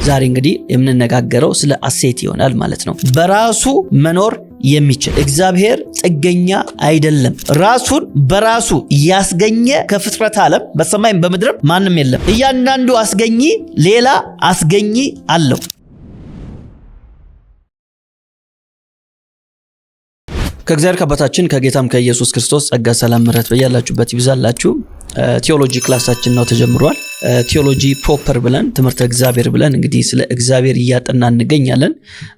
ዛሬ እንግዲህ የምንነጋገረው ስለ አሴት ይሆናል ማለት ነው። በራሱ መኖር የሚችል እግዚአብሔር ጥገኛ አይደለም። ራሱን በራሱ ያስገኘ ከፍጥረት ዓለም በሰማይም በምድርም ማንም የለም። እያንዳንዱ አስገኚ ሌላ አስገኚ አለው። ከእግዚአብሔር ከአባታችን ከጌታም ከኢየሱስ ክርስቶስ ጸጋ ሰላም ምሕረት በያላችሁበት ይብዛላችሁ። ቲዮሎጂ ክላሳችን ነው ተጀምሯል። ቲዮሎጂ ፕሮፐር ብለን ትምህርተ እግዚአብሔር ብለን እንግዲህ ስለ እግዚአብሔር እያጠና እንገኛለን።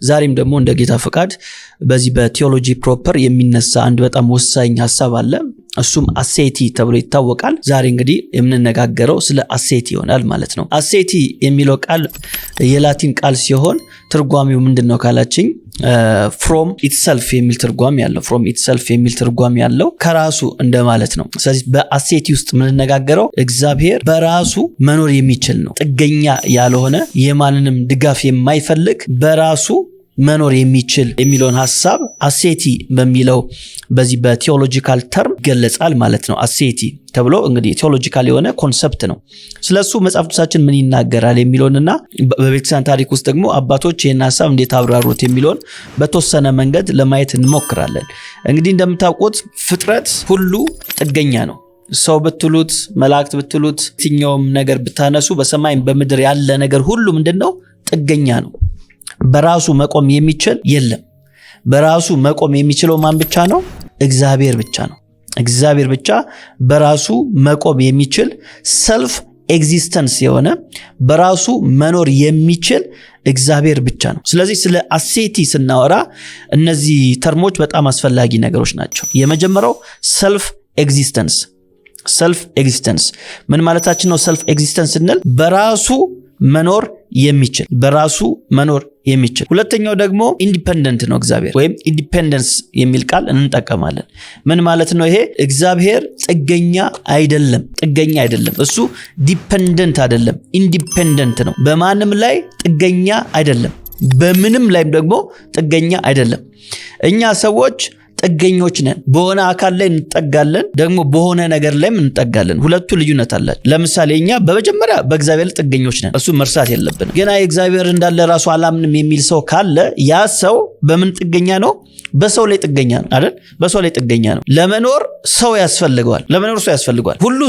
ዛሬም ደግሞ እንደ ጌታ ፈቃድ በዚህ በቲዮሎጂ ፕሮፐር የሚነሳ አንድ በጣም ወሳኝ ሐሳብ አለ። እሱም አሴቲ ተብሎ ይታወቃል። ዛሬ እንግዲህ የምንነጋገረው ስለ አሴቲ ይሆናል ማለት ነው። አሴቲ የሚለው ቃል የላቲን ቃል ሲሆን ትርጓሜው ምንድነው ካላችኝ from itself የሚል ትርጓሜ ያለው from itself የሚል ትርጓሜ ያለው ከራሱ እንደማለት ነው። ስለዚህ በአሴቲ ውስጥ የምንነጋገረው እግዚአብሔር በራሱ መኖር የሚችል ነው። ጥገኛ ያልሆነ የማንንም ድጋፍ የማይፈልግ በራሱ መኖር የሚችል የሚለውን ሐሳብ አሴቲ በሚለው በዚህ በቲዮሎጂካል ተርም ይገለጻል ማለት ነው። አሴቲ ተብሎ እንግዲህ ቲዮሎጂካል የሆነ ኮንሰፕት ነው። ስለሱ መጽሐፍ ቅዱሳችን ምን ይናገራል የሚለውንና በቤተክርስቲያን ታሪክ ውስጥ ደግሞ አባቶች ይህን ሐሳብ እንዴት አብራሩት የሚለውን በተወሰነ መንገድ ለማየት እንሞክራለን። እንግዲህ እንደምታውቁት ፍጥረት ሁሉ ጥገኛ ነው። ሰው ብትሉት መላእክት ብትሉት የትኛውም ነገር ብታነሱ በሰማይም በምድር ያለ ነገር ሁሉ ምንድነው? ጥገኛ ነው። በራሱ መቆም የሚችል የለም። በራሱ መቆም የሚችለው ማን ብቻ ነው? እግዚአብሔር ብቻ ነው። እግዚአብሔር ብቻ በራሱ መቆም የሚችል ሰልፍ ኤግዚስተንስ የሆነ በራሱ መኖር የሚችል እግዚአብሔር ብቻ ነው። ስለዚህ ስለ አሴቲ ስናወራ እነዚህ ተርሞች በጣም አስፈላጊ ነገሮች ናቸው። የመጀመሪያው ሰልፍ ኤግዚስተንስ። ሰልፍ ኤግዚስተንስ ምን ማለታችን ነው? ሰልፍ ኤግዚስተንስ ስንል በራሱ መኖር የሚችል በራሱ መኖር የሚችል። ሁለተኛው ደግሞ ኢንዲፔንደንት ነው እግዚአብሔር፣ ወይም ኢንዲፔንደንስ የሚል ቃል እንጠቀማለን። ምን ማለት ነው ይሄ? እግዚአብሔር ጥገኛ አይደለም። ጥገኛ አይደለም። እሱ ዲፔንደንት አይደለም፣ ኢንዲፔንደንት ነው። በማንም ላይ ጥገኛ አይደለም፣ በምንም ላይም ደግሞ ጥገኛ አይደለም። እኛ ሰዎች ጥገኞች ነን። በሆነ አካል ላይ እንጠጋለን፣ ደግሞ በሆነ ነገር ላይ እንጠጋለን። ሁለቱ ልዩነት አላቸው። ለምሳሌ እኛ በመጀመሪያ በእግዚአብሔር ላይ ጥገኞች ነን። እሱ መርሳት የለብንም። ገና የእግዚአብሔር እንዳለ ራሱ አላምንም የሚል ሰው ካለ ያ ሰው በምን ጥገኛ ነው? በሰው ላይ ጥገኛ ነው አይደል? በሰው ላይ ጥገኛ ነው። ለመኖር ሰው ያስፈልገዋል። ለመኖር ሰው ያስፈልገዋል። ሁሉ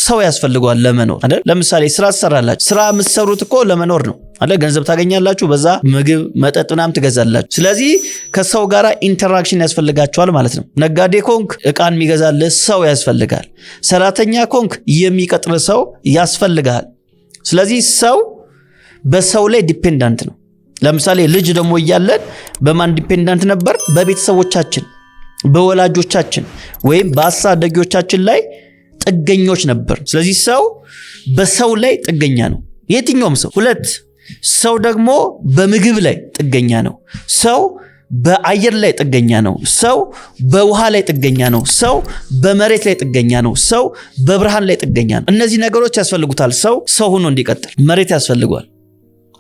ሰው ያስፈልገዋል ለመኖር አይደል? ለምሳሌ ስራ ትሰራላችሁ። ስራ የምትሰሩት እኮ ለመኖር ነው አይደል? ገንዘብ ታገኛላችሁ፣ በዛ ምግብ መጠጥ ምናምን ትገዛላችሁ። ስለዚህ ከሰው ጋራ ኢንተራክሽን ያስፈልጋችኋል ማለት ነው። ነጋዴ ኮንክ እቃን የሚገዛልህ ሰው ያስፈልጋል። ሰራተኛ ኮንክ የሚቀጥር ሰው ያስፈልጋል። ስለዚህ ሰው በሰው ላይ ዲፔንዳንት ነው። ለምሳሌ ልጅ ደግሞ እያለን በማን ዲፔንዳንት ነበር? በቤተሰቦቻችን፣ በወላጆቻችን ወይም በአሳዳጊዎቻችን ላይ ጥገኞች ነበር። ስለዚህ ሰው በሰው ላይ ጥገኛ ነው፣ የትኛውም ሰው። ሁለት ሰው ደግሞ በምግብ ላይ ጥገኛ ነው። ሰው በአየር ላይ ጥገኛ ነው። ሰው በውሃ ላይ ጥገኛ ነው። ሰው በመሬት ላይ ጥገኛ ነው። ሰው በብርሃን ላይ ጥገኛ ነው። እነዚህ ነገሮች ያስፈልጉታል። ሰው ሆኖ እንዲቀጥል መሬት ያስፈልገዋል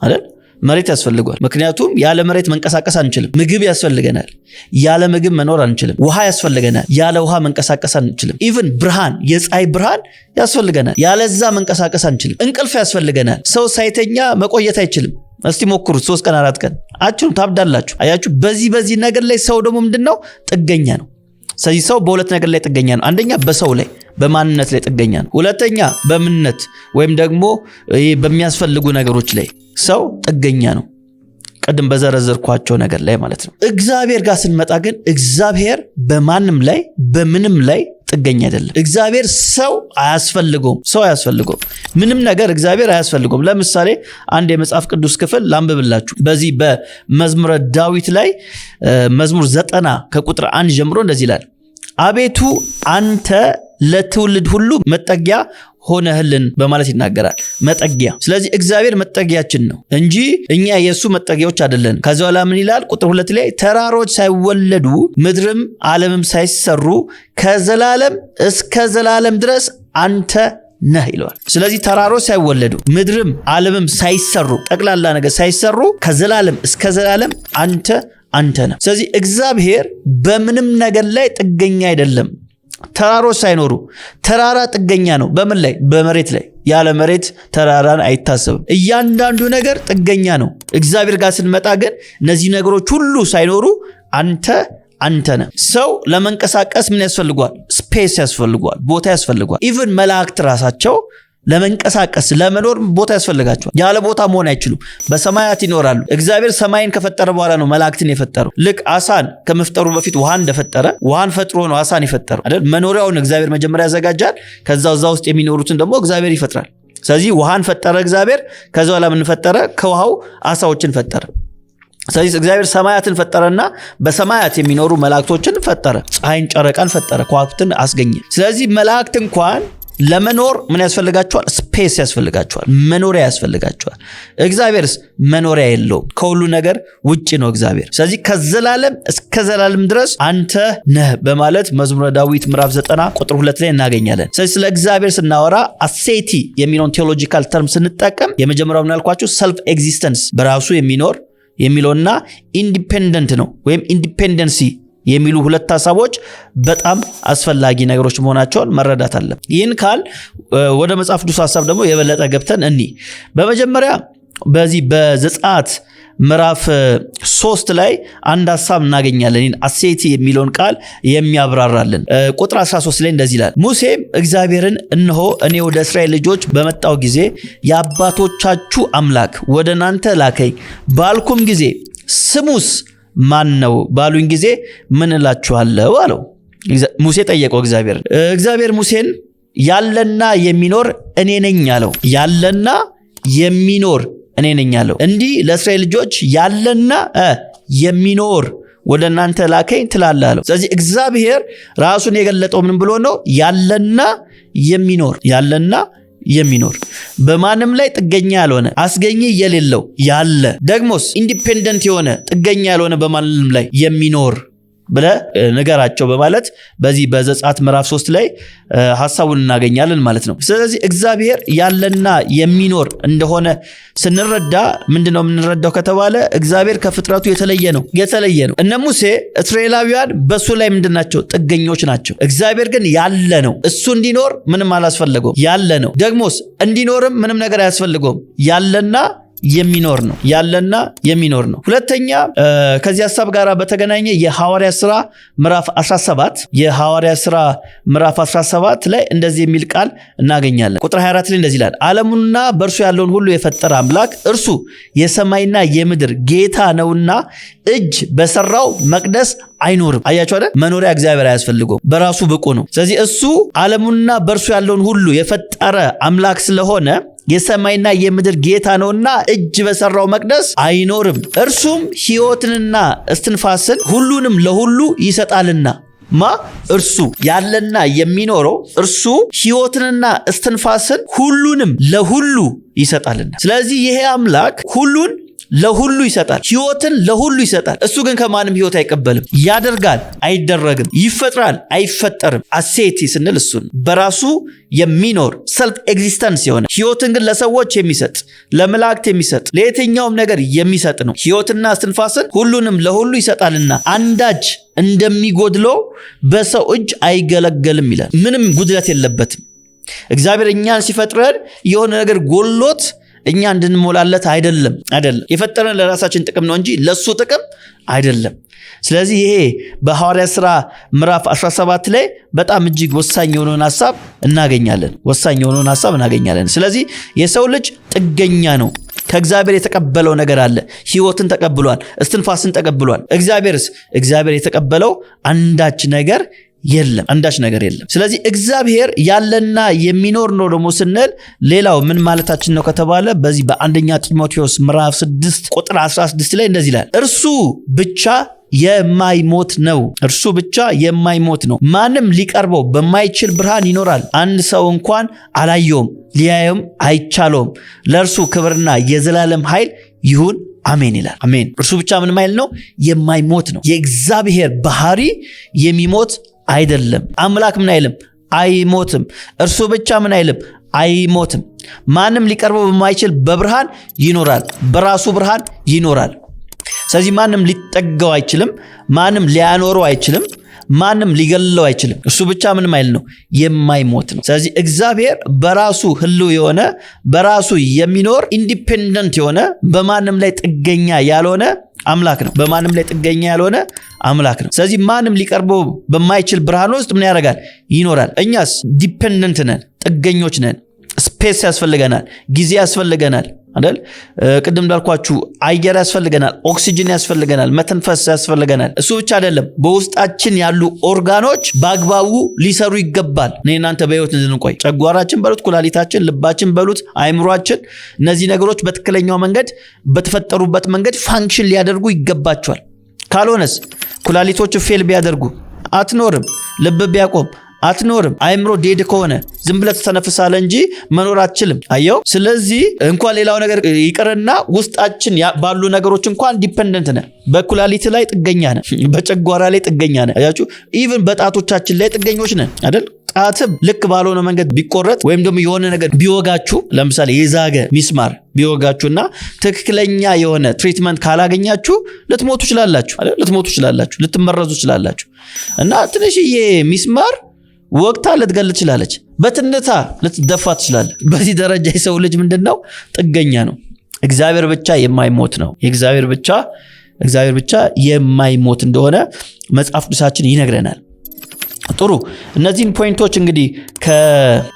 አይደል? መሬት ያስፈልገዋል። ምክንያቱም ያለ መሬት መንቀሳቀስ አንችልም። ምግብ ያስፈልገናል፣ ያለ ምግብ መኖር አንችልም። ውሃ ያስፈልገናል፣ ያለ ውሃ መንቀሳቀስ አንችልም። ኢቭን ብርሃን፣ የፀሐይ ብርሃን ያስፈልገናል፣ ያለዛ መንቀሳቀስ አንችልም። እንቅልፍ ያስፈልገናል። ሰው ሳይተኛ መቆየት አይችልም። እስቲ ሞክሩት፣ 3 ቀን 4 ቀን አችሁም ታብዳላችሁ። አያችሁ፣ በዚህ ነገር ላይ ሰው ደግሞ ምንድነው? ጥገኛ ነው። ስለዚህ ሰው በሁለት ነገር ላይ ጥገኛ ነው። አንደኛ በሰው ላይ በማንነት ላይ ጥገኛ ነው። ሁለተኛ በምንነት ወይም ደግሞ በሚያስፈልጉ ነገሮች ላይ ሰው ጥገኛ ነው። ቀደም በዘረዘርኳቸው ነገር ላይ ማለት ነው። እግዚአብሔር ጋር ስንመጣ ግን እግዚአብሔር በማንም ላይ በምንም ላይ ጥገኛ አይደለም። እግዚአብሔር ሰው አያስፈልገውም። ሰው አያስፈልገውም። ምንም ነገር እግዚአብሔር አያስፈልገውም። ለምሳሌ አንድ የመጽሐፍ ቅዱስ ክፍል ላንብብላችሁ። በዚህ በመዝሙረ ዳዊት ላይ መዝሙር 90 ከቁጥር 1 ጀምሮ እንደዚህ ይላል። አቤቱ አንተ ለትውልድ ሁሉ መጠጊያ ሆነህልን በማለት ይናገራል። መጠጊያ። ስለዚህ እግዚአብሔር መጠጊያችን ነው እንጂ እኛ የሱ መጠጊያዎች አይደለን። ከዚህ በኋላ ምን ይላል? ቁጥር 2 ላይ ተራሮች ሳይወለዱ ምድርም ዓለምም ሳይሰሩ ከዘላለም እስከ ዘላለም ድረስ አንተ ነህ ይለዋል። ስለዚህ ተራሮች ሳይወለዱ ምድርም ዓለምም ሳይሰሩ ጠቅላላ ነገር ሳይሰሩ ከዘላለም እስከ ዘላለም አንተ ነህ። ስለዚህ እግዚአብሔር በምንም ነገር ላይ ጥገኛ አይደለም። ተራሮች ሳይኖሩ ተራራ ጥገኛ ነው በምን ላይ? በመሬት ላይ። ያለ መሬት ተራራን አይታሰብም። እያንዳንዱ ነገር ጥገኛ ነው። እግዚአብሔር ጋር ስንመጣ ግን እነዚህ ነገሮች ሁሉ ሳይኖሩ አንተ ነህ። ሰው ለመንቀሳቀስ ምን ያስፈልጓል? ስፔስ ያስፈልጓል፣ ቦታ ያስፈልጓል። ኢቭን መላእክት ራሳቸው ለመንቀሳቀስ ለመኖር ቦታ ያስፈልጋቸዋል። ያለ ቦታ መሆን አይችሉም። በሰማያት ይኖራሉ። እግዚአብሔር ሰማይን ከፈጠረ በኋላ ነው መላእክትን የፈጠረው። ልክ አሳን ከመፍጠሩ በፊት ውሃን እንደፈጠረ ውሃን ፈጥሮ ነው አሳን የፈጠረው አይደል? መኖሪያውን እግዚአብሔር መጀመሪያ ያዘጋጃል። ከዛ ውስጥ የሚኖሩትን ደግሞ እግዚአብሔር ይፈጥራል። ስለዚህ ውሃን ፈጠረ እግዚአብሔር። ከዛ በኋላ ምን ፈጠረ? ከውሃው አሳዎችን ፈጠረ። ስለዚህ እግዚአብሔር ሰማያትን ፈጠረና በሰማያት የሚኖሩ መላእክቶችን ፈጠረ። ፀሐይን፣ ጨረቃን ፈጠረ፣ ከዋክብትን አስገኘ። ስለዚህ መላእክት እንኳን ለመኖር ምን ያስፈልጋቸዋል? ስፔስ ያስፈልጋቸዋል፣ መኖሪያ ያስፈልጋቸዋል። እግዚአብሔርስ መኖሪያ የለውም፣ ከሁሉ ነገር ውጪ ነው እግዚአብሔር። ስለዚህ ከዘላለም እስከ ዘላለም ድረስ አንተ ነህ በማለት መዝሙረ ዳዊት ምዕራፍ 90 ቁጥር 2 ላይ እናገኛለን። ስለዚህ ስለ እግዚአብሔር ስናወራ አሴቲ የሚለውን ቴዎሎጂካል ተርም ስንጠቀም የመጀመሪያው ምን ያልኳችሁ ሰልፍ ኤግዚስተንስ በራሱ የሚኖር የሚለውና ኢንዲፔንደንት ነው ወይም ኢንዲፔንደንሲ የሚሉ ሁለት ሐሳቦች በጣም አስፈላጊ ነገሮች መሆናቸውን መረዳት አለ። ይህን ካል ወደ መጽሐፍ ቅዱስ ሐሳብ ደግሞ የበለጠ ገብተን በመጀመሪያ በዚህ በዘጸአት ምዕራፍ 3 ላይ አንድ ሐሳብ እናገኛለን። ይህን አሴቲ የሚለውን ቃል የሚያብራራልን ቁጥር 13 ላይ እንደዚህ ይላል። ሙሴም እግዚአብሔርን እነሆ እኔ ወደ እስራኤል ልጆች በመጣው ጊዜ የአባቶቻችሁ አምላክ ወደ እናንተ ላከኝ ባልኩም ጊዜ ስሙስ ማን ነው ባሉኝ ጊዜ ምን እላችኋለሁ አለው። ሙሴ ጠየቀው እግዚአብሔር ሙሴን ያለና የሚኖር እኔ ነኝ አለው። ያለና የሚኖር እኔ ነኝ አለው። እንዲህ ለእስራኤል ልጆች ያለና የሚኖር ወደ እናንተ ላከኝ ትላለህ አለው። ስለዚህ እግዚአብሔር ራሱን የገለጠው ምን ብሎ ነው? ያለና የሚኖር በማንም ላይ ጥገኛ ያልሆነ አስገኝ የሌለው ያለ ደግሞስ ኢንዲፔንደንት የሆነ ጥገኛ ያልሆነ በማንም ላይ የሚኖር ብለ ነገራቸው በማለት በዚህ በዘጸአት ምዕራፍ 3 ላይ ሐሳቡን እናገኛለን ማለት ነው። ስለዚህ እግዚአብሔር ያለና የሚኖር እንደሆነ ስንረዳ ምንድነው የምንረዳው ከተባለ እግዚአብሔር ከፍጥረቱ የተለየ ነው። እነ ሙሴ እስራኤላውያን በሱ ላይ ምንድናቸው? ጥገኞች ናቸው። እግዚአብሔር ግን ያለ ነው። እሱ እንዲኖር ምንም አላስፈልገውም። ያለ ነው። ደግሞስ እንዲኖርም ምንም ነገር አያስፈልገውም። ያለና የሚኖር ነው። ሁለተኛ ከዚህ ሐሳብ ጋር በተገናኘ የሐዋርያ ሥራ ምዕራፍ 17 ላይ እንደዚህ የሚል ቃል እናገኛለን። ቁጥር 24 ላይ እንደዚህ ይላል። ዓለሙንና በእርሱ ያለውን ሁሉ የፈጠረ አምላክ እርሱ የሰማይና የምድር ጌታ ነውና እጅ በሰራው መቅደስ አይኖርም። አያችሁ አይደል? መኖሪያ እግዚአብሔር አያስፈልገውም፣ በራሱ ብቁ ነው። ስለዚህ እሱ ዓለሙንና በእርሱ ያለውን ሁሉ የፈጠረ አምላክ ስለሆነ የሰማይና የምድር ጌታ ነውና እጅ በሰራው መቅደስ አይኖርም። እርሱም ሕይወትንና እስትንፋስን ሁሉንም ለሁሉ ይሰጣልና እርሱ ያለና የሚኖረው እርሱ ሕይወትንና እስትንፋስን ሁሉንም ለሁሉ ይሰጣልና። ስለዚህ ይሄ አምላክ ሁሉን ለሁሉ ይሰጣል፣ ሕይወትን ለሁሉ ይሰጣል። እሱ ግን ከማንም ሕይወት አይቀበልም። ያደርጋል፣ አይደረግም፣ ይፈጥራል፣ አይፈጠርም። አሴቲ ስንል እሱን በራሱ የሚኖር ሰልፍ ኤግዚስተንስ የሆነ ሕይወትን ግን ለሰዎች የሚሰጥ ለመላእክት የሚሰጥ ለየትኛውም ነገር የሚሰጥ ነው። ሕይወትና እስትንፋስን ሁሉንም ለሁሉ ይሰጣልና አንዳች እንደሚጎድለው በሰው እጅ አይገለገልም ይላል። ምንም ጉድለት የለበትም። እግዚአብሔር እኛን ሲፈጥረን የሆነ ነገር ጎሎት እኛ እንድንሞላለት አይደለም። የፈጠረን ለራሳችን ጥቅም ነው እንጂ ለሱ ጥቅም አይደለም። ስለዚህ ይሄ በሐዋርያት ሥራ ምዕራፍ 17 ላይ በጣም እጅግ ወሳኝ የሆነውን ሐሳብ እናገኛለን። ስለዚህ የሰው ልጅ ጥገኛ ነው። ከእግዚአብሔር የተቀበለው ነገር አለ። ሕይወትን ተቀብሏል፣ እስትንፋስን ተቀብሏል። እግዚአብሔር የተቀበለው አንዳች ነገር የለም። ስለዚህ እግዚአብሔር ያለና የሚኖር ነው ደግሞ ስንል ሌላው ምን ማለታችን ነው ከተባለ በዚህ በአንደኛ ጢሞቴዎስ ምዕራፍ 6 ቁጥር 16 ላይ እንደዚህ ይላል። እርሱ ብቻ የማይሞት ነው። ማንም ሊቀርበው በማይችል ብርሃን ይኖራል። አንድ ሰው እንኳን አላየውም፣ ሊያየውም አይቻለውም። ለእርሱ ክብርና የዘላለም ኃይል ይሁን አሜን ይላል። አሜን። እርሱ ብቻ ምን ማለት ነው? የማይሞት ነው። የእግዚአብሔር ባህሪ የሚሞት አይደለም። አምላክ ምን አይልም? አይሞትም። እርሱ ብቻ ምን አይልም? አይሞትም። ማንም ሊቀርበው በማይችል በብርሃን ይኖራል፣ በራሱ ብርሃን ይኖራል። ስለዚህ ማንም ሊጠጋው አይችልም፣ ማንም ሊያኖረው አይችልም፣ ማንም ሊገለው አይችልም። እሱ ብቻ ምንም አይል ነው የማይሞት ነው። ስለዚህ እግዚአብሔር በራሱ ህልው የሆነ በራሱ የሚኖር ኢንዲፔንደንት የሆነ በማንም ላይ ጥገኛ ያልሆነ አምላክ ነው። በማንም ላይ ጥገኛ ያልሆነ አምላክ ነው። ስለዚህ ማንም ሊቀርበው በማይችል ብርሃን ውስጥ ምን ያደርጋል? ይኖራል። እኛስ ዲፔንደንት ነን፣ ጥገኞች ነን። ስፔስ ያስፈልገናል፣ ጊዜ ያስፈልገናል አይደል? ቅድም እንዳልኳችሁ አየር ያስፈልገናል፣ ኦክሲጅን ያስፈልገናል፣ መተንፈስ ያስፈልገናል። እሱ ብቻ አይደለም፣ በውስጣችን ያሉ ኦርጋኖች በአግባቡ ሊሰሩ ይገባል። እናንተ በህይወት እንድንቆይ ጨጓራችን በሉት፣ ኩላሊታችን፣ ልባችን በሉት፣ አይምሯችን፣ እነዚህ ነገሮች በትክክለኛው መንገድ በተፈጠሩበት መንገድ ፋንክሽን ሊያደርጉ ይገባቸዋል። ካልሆነስ ኩላሊቶች ፌል ቢያደርጉ አትኖርም። ልብ ቢያቆም አትኖርም። አይምሮ ዴድ ከሆነ ዝም ብለህ ተተነፍሳለህ እንጂ መኖር አትችልም። አየው። ስለዚህ እንኳን ሌላው ነገር ይቅርና ውስጣችን ባሉ ነገሮች እንኳን ዲፔንደንት ነን። በኩላሊት ላይ ጥገኛ ነን፣ በጨጓራ ላይ ጥገኛ ነን። አያችሁ፣ ኢቭን በጣቶቻችን ላይ ጥገኞች ነን አይደል? ጣትም ልክ ባልሆነ መንገድ ቢቆረጥ ወይም ደግሞ የሆነ ነገር ቢወጋችሁ፣ ለምሳሌ የዛገ ሚስማር ቢወጋችሁና ትክክለኛ የሆነ ትሪትመንት ካላገኛችሁ ልትሞቱ ትችላላችሁ አይደል? ልትሞቱ ትችላላችሁ፣ ልትመረዙ ትችላላችሁ። እና ትንሽዬ ሚስማር ወቅታ ልትገል ትችላለች፣ በትንታ ልትደፋ ትችላለች። በዚህ ደረጃ የሰው ልጅ ምንድነው? ጥገኛ ነው። እግዚአብሔር ብቻ የማይሞት ነው። እግዚአብሔር ብቻ የማይሞት እንደሆነ መጽሐፍ ቅዱሳችን ይነግረናል። ጥሩ። እነዚህን ፖይንቶች እንግዲህ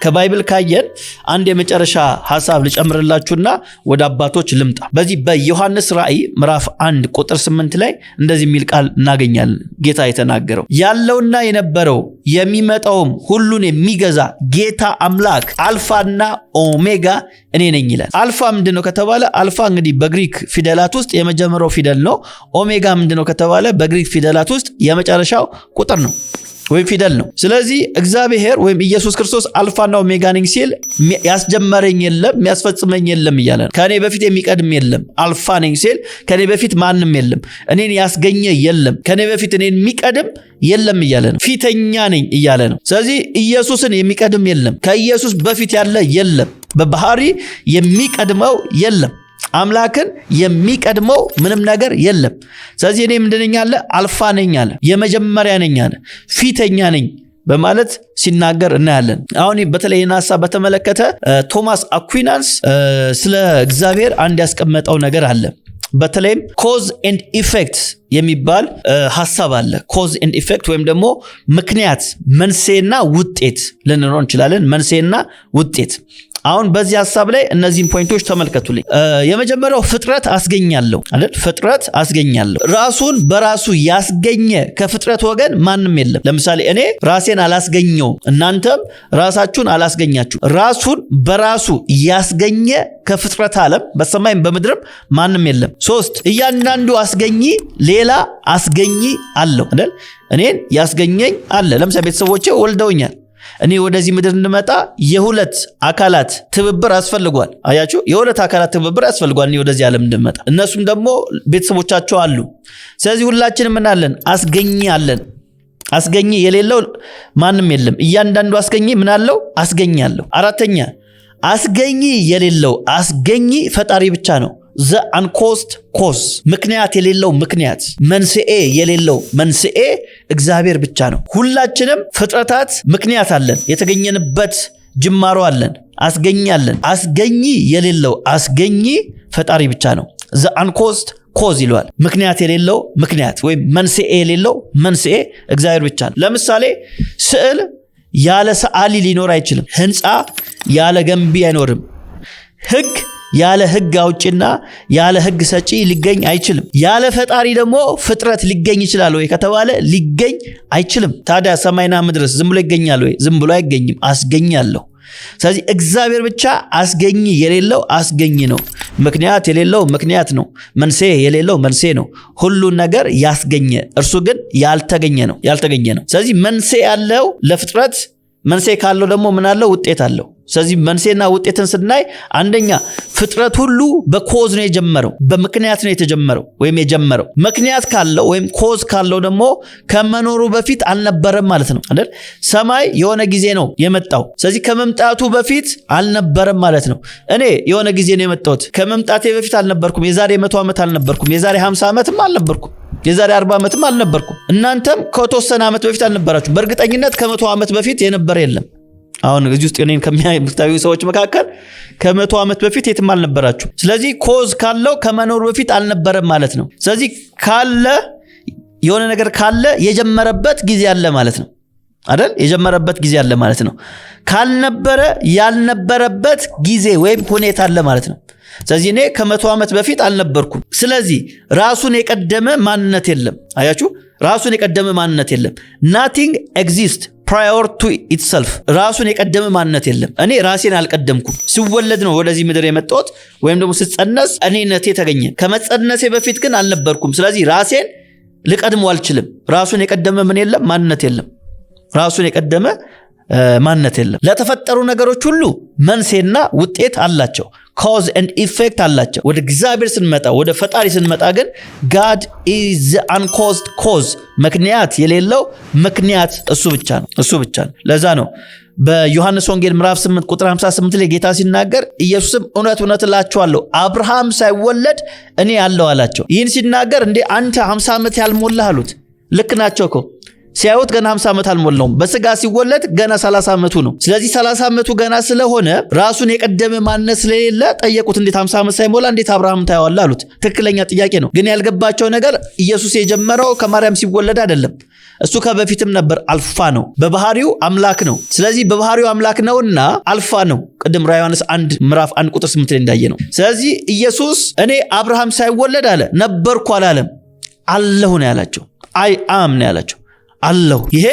ከባይብል ካየን አንድ የመጨረሻ ሐሳብ ልጨምርላችሁና ወደ አባቶች ልምጣ። በዚህ በዮሐንስ ራእይ ምዕራፍ 1 ቁጥር 8 ላይ እንደዚህ የሚል ቃል እናገኛለን። ጌታ የተናገረው ያለውና የነበረው የሚመጣውም ሁሉን የሚገዛ ጌታ አምላክ አልፋና ኦሜጋ እኔ ነኝ ይላል። አልፋ ምንድነው ከተባለ፣ አልፋ እንግዲህ በግሪክ ፊደላት ውስጥ የመጀመሪያው ፊደል ነው። ኦሜጋ ምንድነው ከተባለ በግሪክ ፊደላት ውስጥ የመጨረሻው ቁጥር ነው ወይም ፊደል ነው። ስለዚህ እግዚአብሔር ወይም ኢየሱስ ክርስቶስ አልፋና ኦሜጋ ነኝ ሲል ያስጀመረኝ የለም የሚያስፈጽመኝ የለም እያለ ነው። ከኔ በፊት የሚቀድም የለም። አልፋ ነኝ ሲል ከኔ በፊት ማንም የለም፣ እኔን ያስገኘ የለም፣ ከኔ በፊት እኔን የሚቀድም የለም እያለ ነው። ፊተኛ ነኝ እያለ ነው። ስለዚህ ኢየሱስን የሚቀድም የለም፣ ከኢየሱስ በፊት ያለ የለም፣ በባህሪ የሚቀድመው የለም። አምላክን የሚቀድመው ምንም ነገር የለም። ስለዚህ እኔ ምንድነኝ አለ? አልፋ ነኝ አለ፣ የመጀመሪያ ነኝ አለ፣ ፊተኛ ነኝ በማለት ሲናገር እናያለን። አሁን በተለይና ሐሳብ በተመለከተ ቶማስ አኩዊናስ ስለ እግዚአብሔር አንድ ያስቀመጠው ነገር አለ። በተለይም ኮዝ ኤንድ ኢፌክት የሚባል ሐሳብ አለ። ኮዝ ኤንድ ኢፌክት ወይም ደግሞ ምክንያት፣ መንስኤና ውጤት ልንለው እንችላለን። መንስኤና ውጤት። አሁን በዚህ ሐሳብ ላይ እነዚህን ፖይንቶች ተመልከቱልኝ። የመጀመሪያው ፍጥረት አስገኛለሁ አይደል? ፍጥረት አስገኛለሁ። ራሱን በራሱ ያስገኘ ከፍጥረት ወገን ማንም የለም። ለምሳሌ እኔ ራሴን አላስገኘው፣ እናንተም ራሳችሁን አላስገኛችሁ። ራሱን በራሱ ያስገኘ ከፍጥረት ዓለም በሰማይም በምድርም ማንም የለም። 3 እያንዳንዱ አስገኚ ሌላ አስገኚ አለው አይደል? እኔን ያስገኘኝ አለ። ለምሳሌ ቤተሰቦቼ ወልደውኛል። እኔ ወደዚህ ምድር እንድመጣ የሁለት አካላት ትብብር አስፈልጓል። አያችሁ፣ የሁለት አካላት ትብብር አስፈልጓል እኔ ወደዚህ ዓለም እንድመጣ። እነሱም ደግሞ ቤተሰቦቻቸው አሉ። ስለዚህ ሁላችንም ምን አለን? አስገኚ አለን። አስገኚ የሌለው ማንም የለም። እያንዳንዱ አስገኚ ምን አለው? አስገኚ አለው። 4ኛ አስገኚ የሌለው አስገኚ ፈጣሪ ብቻ ነው። ዘ አንኮስት ኮዝ፣ ምክንያት የሌለው ምክንያት፣ መንስኤ የሌለው መንስኤ እግዚአብሔር ብቻ ነው። ሁላችንም ፍጥረታት ምክንያት አለን፣ የተገኘንበት ጅማሮ አለን፣ አስገኚ አለን። አስገኚ የሌለው አስገኚ ፈጣሪ ብቻ ነው። ዘ አንኮስት ኮዝ ይለዋል። ምክንያት የሌለው ምክንያት ወይም መንስኤ የሌለው መንስኤ እግዚአብሔር ብቻ ነው። ለምሳሌ ስዕል ያለ ሰዓሊ ሊኖር አይችልም። ህንፃ ያለ ገንቢ አይኖርም። ህግ ያለ ህግ አውጭና ያለ ህግ ሰጪ ሊገኝ አይችልም። ያለ ፈጣሪ ደግሞ ፍጥረት ሊገኝ ይችላል ወይ ከተባለ ሊገኝ አይችልም። ታዲያ ሰማይና ምድርስ ዝም ብሎ ይገኛል ወይ? ዝም ብሎ አይገኝም። አስገኛለሁ። ስለዚህ እግዚአብሔር ብቻ አስገኝ የሌለው አስገኝ ነው። ምክንያት የሌለው ምክንያት ነው። መንስኤ የሌለው መንስኤ ነው። ሁሉን ነገር ያስገኘ እርሱ ግን ያልተገኘ ነው። ስለዚህ መንስኤ ያለው ለፍጥረት፣ መንስኤ ካለው ደግሞ ምን አለው? ውጤት አለው። ስለዚህ መንስኤና ውጤትን ስናይ አንደኛ ፍጥረት ሁሉ በኮዝ ነው የጀመረው፣ በምክንያት ነው የተጀመረው ወይም የጀመረው። ምክንያት ካለው ወይም ኮዝ ካለው ደግሞ ከመኖሩ በፊት አልነበረም ማለት ነው አይደል? ሰማይ የሆነ ጊዜ ነው የመጣው። ስለዚህ ከመምጣቱ በፊት አልነበረም ማለት ነው። እኔ የሆነ ጊዜ ነው የመጣሁት፣ ከመምጣቴ በፊት አልነበርኩም። የዛሬ 100 ዓመት አልነበርኩም። የዛሬ 50 ዓመትም አልነበርኩም። የዛሬ 40 ዓመትም አልነበርኩም። እናንተም ከተወሰነ ዓመት በፊት አልነበራችሁ። በእርግጠኝነት ከ100 ዓመት በፊት የነበረ የለም። አሁን እዚህ ውስጥ የኔን ከሚያዩ ሰዎች መካከል ከ100 ዓመት በፊት የትም አልነበራችሁ። ስለዚህ ኮዝ ካለው ከመኖር በፊት አልነበረም ማለት ነው። ስለዚህ ካለ የሆነ ነገር ካለ የጀመረበት ጊዜ አለ ማለት ነው አይደል? የጀመረበት ጊዜ አለ ማለት ነው። ካልነበረ ያልነበረበት ጊዜ ወይም ሁኔታ አለ ማለት ነው። ስለዚህ እኔ ከ100 ዓመት በፊት አልነበርኩም። ስለዚህ ራሱን የቀደመ ማንነት የለም። አያችሁ? ራሱን የቀደመ ማንነት የለም። nothing exists prior to itself። ራሱን የቀደመ ማንነት የለም። እኔ ራሴን አልቀደምኩም። ሲወለድ ነው ወደዚህ ምድር የመጣሁት ወይም ደግሞ ስጸነስ እኔነቴ ተገኘ። ከመጸነሴ በፊት ግን አልነበርኩም። ስለዚህ ራሴን ልቀድመው አልችልም። ራሱን የቀደመ ምን የለም? ማንነት የለም። ራሱን የቀደመ ማንነት የለም። ለተፈጠሩ ነገሮች ሁሉ መንስኤና ውጤት አላቸው። cause and effect አላቸው። ወደ እግዚአብሔር ስንመጣ ወደ ፈጣሪ ስንመጣ ግን God is the uncaused cause። ምክንያት የሌለው ምክንያት እሱ ብቻ ነው። ለዛ ነው በዮሐንስ ወንጌል ምዕራፍ 8 ቁጥር 58 ላይ ጌታ ሲናገር ኢየሱስም እውነት እላችኋለሁ አብርሃም ሳይወለድ እኔ ያለው አላቸው። ይህን ሲናገር እንዴ አንተ 50 ዓመት ያልሞላህ አሉት። ልክ ናቸው እኮ ሲያዩት ገና 50 ዓመት አልሞላውም። በስጋ ሲወለድ ገና 30 ዓመቱ ነው። ስለዚህ 30 ዓመቱ ገና ስለሆነ ራሱን የቀደመ ማንነት ስለሌለ ጠየቁት። እንዴት 50 ዓመት ሳይሞላ እንዴት አብርሃም ታየዋለህ አሉት። ትክክለኛ ጥያቄ ነው። ግን ያልገባቸው ነገር ኢየሱስ የጀመረው ከማርያም ሲወለድ አይደለም። እሱ ከበፊትም ነበር። አልፋ ነው። በባህሪው አምላክ ነው። ስለዚህ በባህሪው አምላክ ነውና አልፋ ነው። ቅድም ራዕየ ዮሐንስ 1 ምዕራፍ 1 ቁጥር 8 ላይ እንዳየ ነው። ስለዚህ ኢየሱስ እኔ አብርሃም ሳይወለድ አለ ነበርኩ አላለም። አለሁ ነው ያላቸው። አይ አም ነው ያላቸው። አለሁ። ይሄ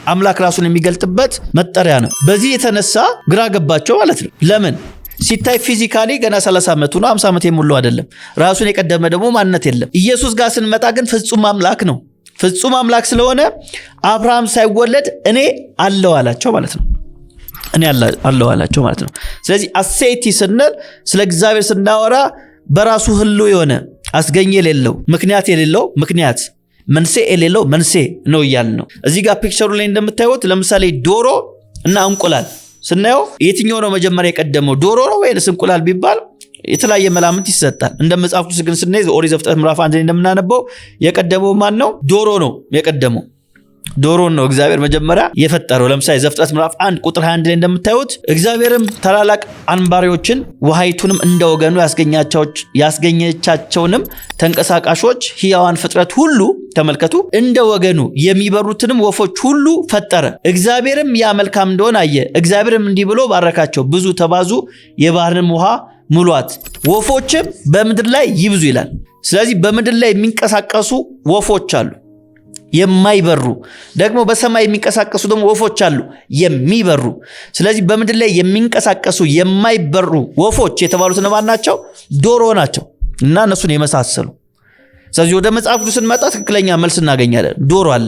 አምላክ ራሱን የሚገልጥበት መጠሪያ ነው። በዚህ የተነሳ ግራ ገባቸው ማለት ነው። ለምን ሲታይ ፊዚካሊ ገና 30 ዓመቱ ነው። 50 ዓመት የሞላው አይደለም። ራሱን የቀደመ ደግሞ ማንነት የለም። ኢየሱስ ጋር ስንመጣ ግን ፍጹም አምላክ ነው። ፍጹም አምላክ ስለሆነ አብርሃም ሳይወለድ እኔ አለሁ አላቸው ማለት ነው። እኔ አለሁ አላቸው ማለት ነው። ስለዚህ አሴቲ ስንል ስለ እግዚአብሔር ስናወራ በራሱ ህልው የሆነ አስገኘ የሌለው ምክንያት የሌለው ምክንያት መንስኤ የሌለው መንስኤ ነው እያልን ነው። እዚህ ጋር ፒክቸሩ ላይ እንደምታዩት ለምሳሌ ዶሮ እና እንቁላል ስናየው የትኛው ነው መጀመሪያ የቀደመው? ዶሮ ነው ወይስ እንቁላል ቢባል የተለያየ መላምት ይሰጣል። እንደ መጽሐፍ ቅዱስ ግን ስናይ ኦሪት ዘፍጥረት ምዕራፍ 1 ላይ እንደምናነበው የቀደመው ማን ነው? ዶሮ ነው የቀደመው። ዶሮን ነው እግዚአብሔር መጀመሪያ የፈጠረው። ለምሳሌ ዘፍጥረት ምዕራፍ 1 ቁጥር 21 ላይ እንደምታዩት እግዚአብሔርም ታላላቅ አንባሪዎችን ውሃይቱንም እንደወገኑ ያስገኘቻቸውንም ተንቀሳቃሾች ሕያዋን ፍጥረት ሁሉ ተመልከቱ እንደ ወገኑ የሚበሩትንም ወፎች ሁሉ ፈጠረ። እግዚአብሔርም ያ መልካም እንደሆነ አየ። እግዚአብሔርም እንዲህ ብሎ ባረካቸው፣ ብዙ ተባዙ፣ የባህርን ውሃ ሙሏት፣ ወፎችም በምድር ላይ ይብዙ ይላል። ስለዚህ በምድር ላይ የሚንቀሳቀሱ ወፎች አሉ የማይበሩ፣ ደግሞ በሰማይ የሚንቀሳቀሱ ደግሞ ወፎች አሉ የሚበሩ። ስለዚህ በምድር ላይ የሚንቀሳቀሱ የማይበሩ ወፎች የተባሉት እነማን ናቸው? ዶሮ ናቸው እና እነሱን የመሳሰሉ። ስለዚህ ወደ መጽሐፍ ቅዱስ ስንመጣ ትክክለኛ መልስ እናገኛለን። ዶሮ አለ።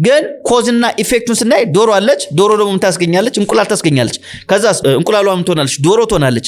ግን ኮዝና ኢፌክቱን ስናይ ዶሮ አለች። ዶሮ ደግሞ ምን ታስገኛለች? እንቁላል ታስገኛለች። ከዛ እንቁላሏ ምን ትሆናለች? ዶሮ ትሆናለች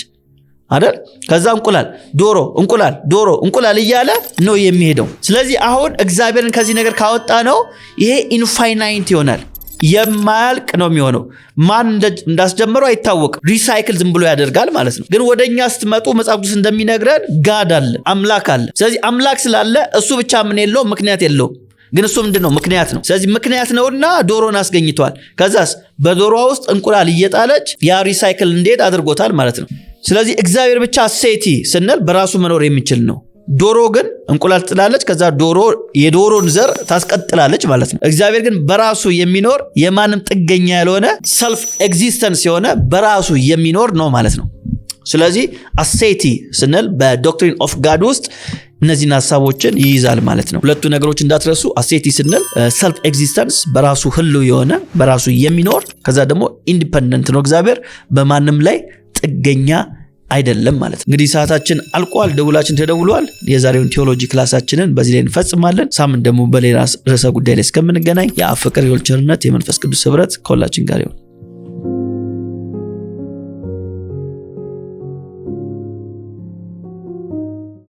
አይደል? ከዛ እንቁላል ዶሮ እንቁላል ዶሮ እንቁላል እያለ ነው የሚሄደው። ስለዚህ አሁን እግዚአብሔርን ከዚህ ነገር ካወጣ ነው ይሄ ኢንፋይናይት ይሆናል፣ የማያልቅ ነው የሚሆነው። ማን እንዳስጀመረው አይታወቅም። ሪሳይክል ዝም ብሎ ያደርጋል ማለት ነው። ግን ወደኛ ስትመጡ መጽሐፍ ቅዱስ እንደሚነግረን ጋድ አለ፣ አምላክ አለ። ስለዚህ አምላክ ስላለ እሱ ብቻ ምን የለው ምክንያት የለውም። ግን እሱ ምንድነው? ምክንያት ነው። ስለዚህ ምክንያት ነውና ዶሮን አስገኝቷል። ከዛስ በዶሮዋ ውስጥ እንቁላል እየጣለች ያ ሪሳይክል እንዴት አድርጎታል ማለት ነው። ስለዚህ እግዚአብሔር ብቻ ሴቲ ስንል በራሱ መኖር የሚችል ነው። ዶሮ ግን እንቁላል ጥላለች፣ ከዛ ዶሮ የዶሮን ዘር ታስቀጥላለች ማለት ነው። እግዚአብሔር ግን በራሱ የሚኖር የማንም ጥገኛ ያልሆነ ሰልፍ ኤግዚስተንስ የሆነ በራሱ የሚኖር ነው ማለት ነው። ስለዚህ አሴቲ ስንል በዶክትሪን ኦፍ ጋድ ውስጥ እነዚህን ሐሳቦችን ይይዛል ማለት ነው። ሁለቱ ነገሮች እንዳትረሱ። አሴቲ ስንል ሰልፍ ኤግዚስተንስ በራሱ ህልው የሆነ በራሱ የሚኖር፣ ከዛ ደግሞ ኢንዲፔንደንት ነው። እግዚአብሔር በማንም ላይ ጥገኛ አይደለም ማለት ነው። እንግዲህ ሰዓታችን አልቋል። ደውላችን ተደውሏል። የዛሬውን ቴዎሎጂ ክላሳችንን በዚህ ላይ እንፈጽማለን። ሳምንት ደግሞ በሌላ ርዕሰ ጉዳይ ላይ እስከምንገናኝ የአብ ፍቅር፣ የወልድ ቸርነት፣ የመንፈስ ቅዱስ ህብረት ከሁላችን ጋር ይሁን።